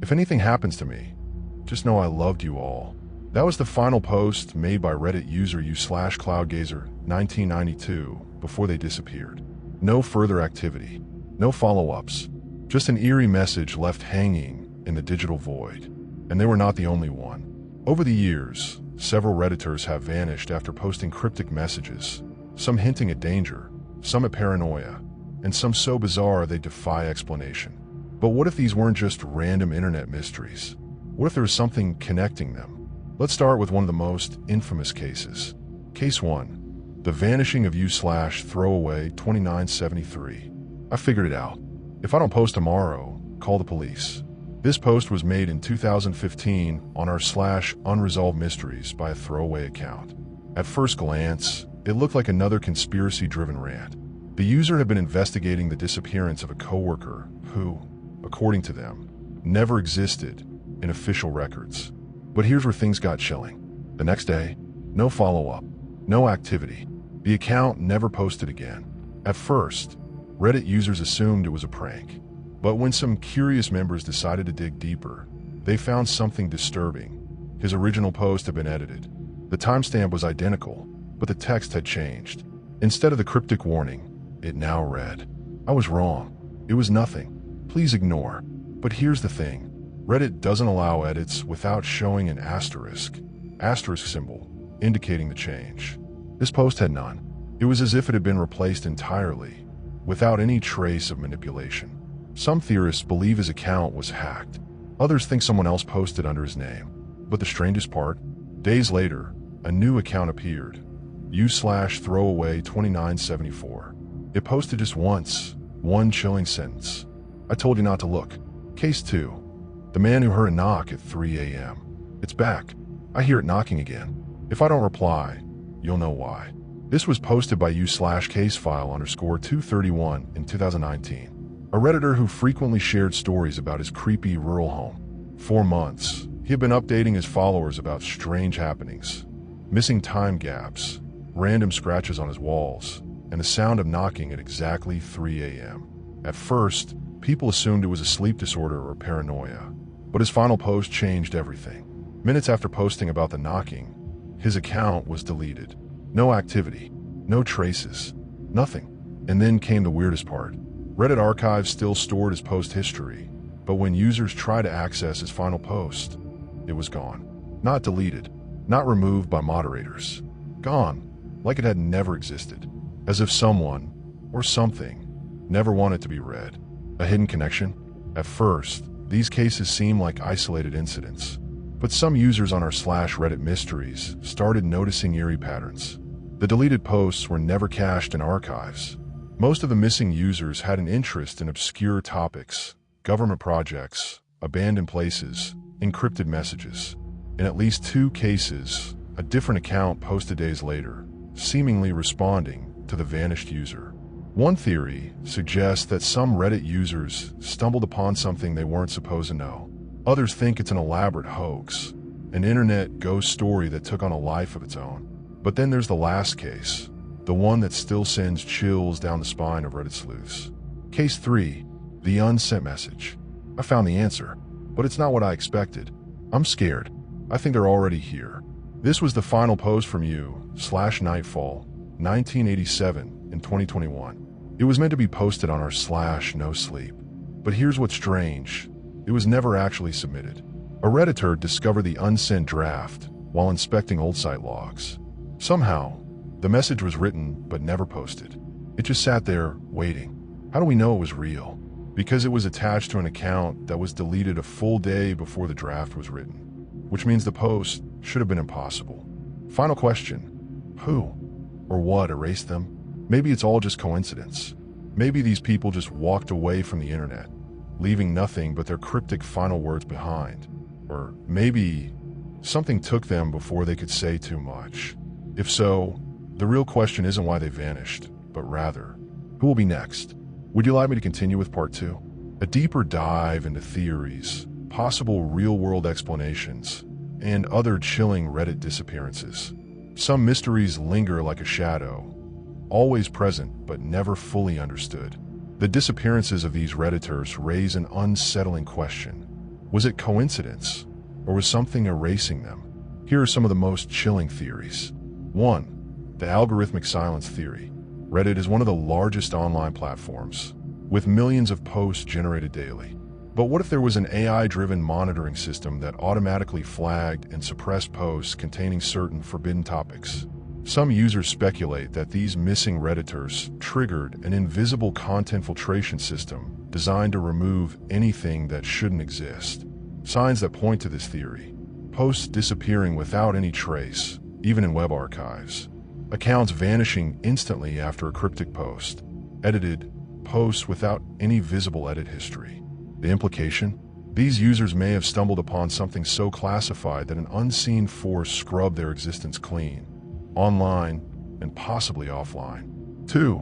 If anything happens to me, just know I loved you all. That was the final post made by Reddit user u/cloudgazer 1992 before they disappeared. No further activity, no follow-ups, just an eerie message left hanging in the digital void. And they were not the only one. Over the years, several Redditors have vanished after posting cryptic messages, some hinting at danger, some at paranoia, and some so bizarre they defy explanation. But what if these weren't just random internet mysteries? What if there was something connecting them? Let's start with one of the most infamous cases. Case 1. The vanishing of u/throwaway 2973. I figured it out. If I don't post tomorrow, call the police. This post was made in 2015 on our /unresolved mysteries by a throwaway account. At first glance, it looked like another conspiracy-driven rant. The user had been investigating the disappearance of a coworker who, according to them, never existed in official records. But here's where things got chilling. The next day, no follow-up, no activity. The account never posted again. At first, Reddit users assumed it was a prank. But when some curious members decided to dig deeper, they found something disturbing. His original post had been edited. The timestamp was identical, but the text had changed. Instead of the cryptic warning, it now read, "I was wrong. It was nothing. Please ignore." But here's the thing. Reddit doesn't allow edits without showing an asterisk symbol, indicating the change. This post had none. It was as if it had been replaced entirely, without any trace of manipulation. Some theorists believe his account was hacked. Others think someone else posted under his name. But the strangest part? Days later, a new account appeared, u/throwaway 2974. It posted just once, one chilling sentence. "I told you not to look." Case 2. The man who heard a knock at 3 a.m. It's back. I hear it knocking again. If I don't reply, you'll know why. This was posted by u/casefile_231 in 2019. A Redditor who frequently shared stories about his creepy rural home. For months, he had been updating his followers about strange happenings, missing time gaps, random scratches on his walls, and the sound of knocking at exactly 3 a.m. At first, people assumed it was a sleep disorder or paranoia, but his final post changed everything. Minutes after posting about the knocking, his account was deleted. No activity, no traces, nothing. And then came the weirdest part. Reddit archives still stored his post history, but when users tried to access his final post, it was gone. Not deleted, not removed by moderators. Gone, like it had never existed. As if someone, or something, never wanted to be read. A hidden connection? At first, these cases seemed like isolated incidents, but some users on our /Reddit mysteries started noticing eerie patterns. The deleted posts were never cached in archives. Most of the missing users had an interest in obscure topics, government projects, abandoned places, encrypted messages. In at least 2 cases, a different account posted days later, seemingly responding to the vanished user. One theory suggests that some Reddit users stumbled upon something they weren't supposed to know. Others think it's an elaborate hoax, an internet ghost story that took on a life of its own. But then there's the last case, the one that still sends chills down the spine of Reddit sleuths. Case 3, the unsent message. I found the answer, but it's not what I expected. I'm scared. I think they're already here. This was the final post from u/Nightfall 1987 in 2021. It was meant to be posted on our /NoSleep. But here's what's strange. It was never actually submitted. A Redditor discovered the unsent draft while inspecting old site logs. Somehow, the message was written but never posted. It just sat there, waiting. How do we know it was real? Because it was attached to an account that was deleted a full day before the draft was written, which means the post should have been impossible. Final question. Who or what erased them? Maybe it's all just coincidence. Maybe these people just walked away from the internet, leaving nothing but their cryptic final words behind. Or maybe something took them before they could say too much. If so, the real question isn't why they vanished, but rather, who will be next? Would you like me to continue with part 2? A deeper dive into theories, possible real-world explanations, and other chilling Reddit disappearances. Some mysteries linger like a shadow, always present but never fully understood. The disappearances of these Redditors raise an unsettling question. Was it coincidence, or was something erasing them? Here are some of the most chilling theories. 1. The algorithmic silence theory. Reddit is one of the largest online platforms, with millions of posts generated daily. But what if there was an AI-driven monitoring system that automatically flagged and suppressed posts containing certain forbidden topics? Some users speculate that these missing Redditors triggered an invisible content filtration system designed to remove anything that shouldn't exist. Signs that point to this theory: posts disappearing without any trace, even in web archives. Accounts vanishing instantly after a cryptic post. Edited posts without any visible edit history. The implication? These users may have stumbled upon something so classified that an unseen force scrubbed their existence clean, online and possibly offline. 2.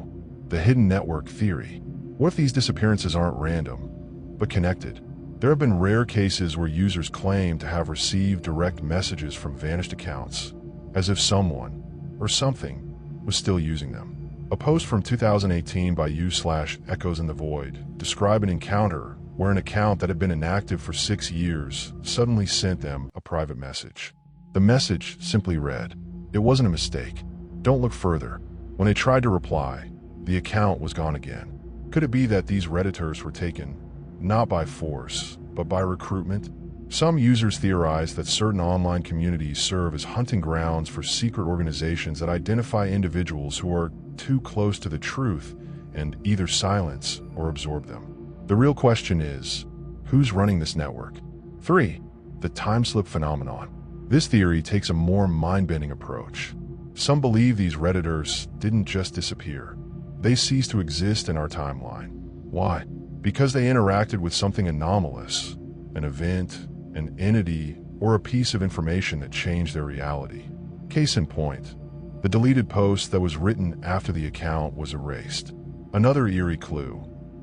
The hidden network theory. What if these disappearances aren't random, but connected? There have been rare cases where users claim to have received direct messages from vanished accounts, as if someone or something was still using them. A post from 2018 by u/Echoes in the Void described an encounter where an account that had been inactive for 6 years suddenly sent them a private message. The message simply read, "It wasn't a mistake. Don't look further." When they tried to reply, the account was gone again. Could it be that these Redditors were taken not by force, but by recruitment? Some users theorize that certain online communities serve as hunting grounds for secret organizations that identify individuals who are too close to the truth and either silence or absorb them. The real question is, who's running this network? 3. The time slip phenomenon. This theory takes a more mind-bending approach. Some believe these Redditors didn't just disappear. They ceased to exist in our timeline. Why? Because they interacted with something anomalous, an event, an entity, or a piece of information that changed their reality. Case in point, the deleted post that was written after the account was erased. Another eerie clue: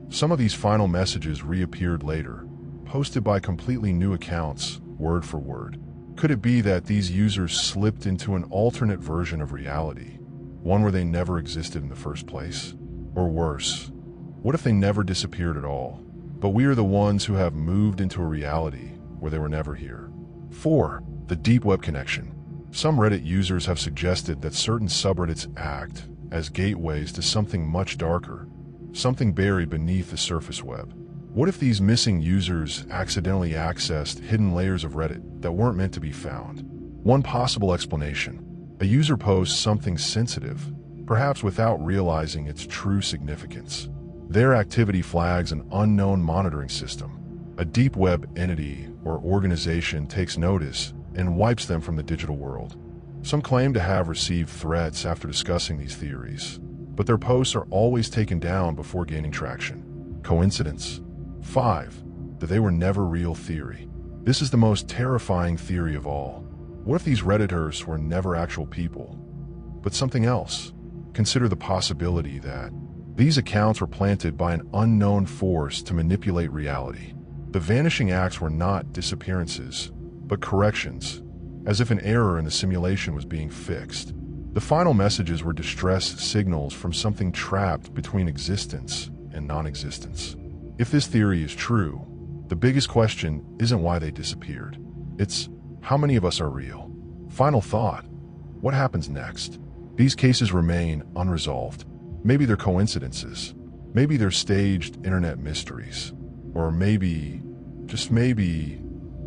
some of these final messages reappeared later, posted by completely new accounts, word for word. Could it be that these users slipped into an alternate version of reality, one where they never existed in the first place? Or worse, what if they never disappeared at all, but we are the ones who have moved into a reality where they were never here? 4. The deep web connection. Some Reddit users have suggested that certain subreddits act as gateways to something much darker, something buried beneath the surface web. What if these missing users accidentally accessed hidden layers of Reddit that weren't meant to be found? One possible explanation: a user posts something sensitive, perhaps without realizing its true significance. Their activity flags an unknown monitoring system. A deep web entity or organization takes notice and wipes them from the digital world. Some claim to have received threats after discussing these theories, but their posts are always taken down before gaining traction. Coincidence? 5. That they were never real theory. This is the most terrifying theory of all. What if these Redditors were never actual people, but something else? Consider the possibility that these accounts were planted by an unknown force to manipulate reality. The vanishing acts were not disappearances, but corrections, as if an error in the simulation was being fixed. The final messages were distress signals from something trapped between existence and non-existence. If this theory is true, the biggest question isn't why they disappeared. It's, how many of us are real? Final thought: what happens next? These cases remain unresolved. Maybe they're coincidences. Maybe they're staged internet mysteries. Or maybe, just maybe,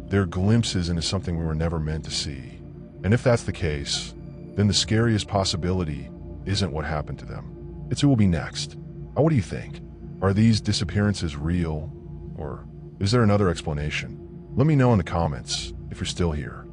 they're glimpses into something we were never meant to see. And if that's the case, then the scariest possibility isn't what happened to them. It's who will be next. What do you think? Are these disappearances real? Or is there another explanation? Let me know in the comments if you're still here.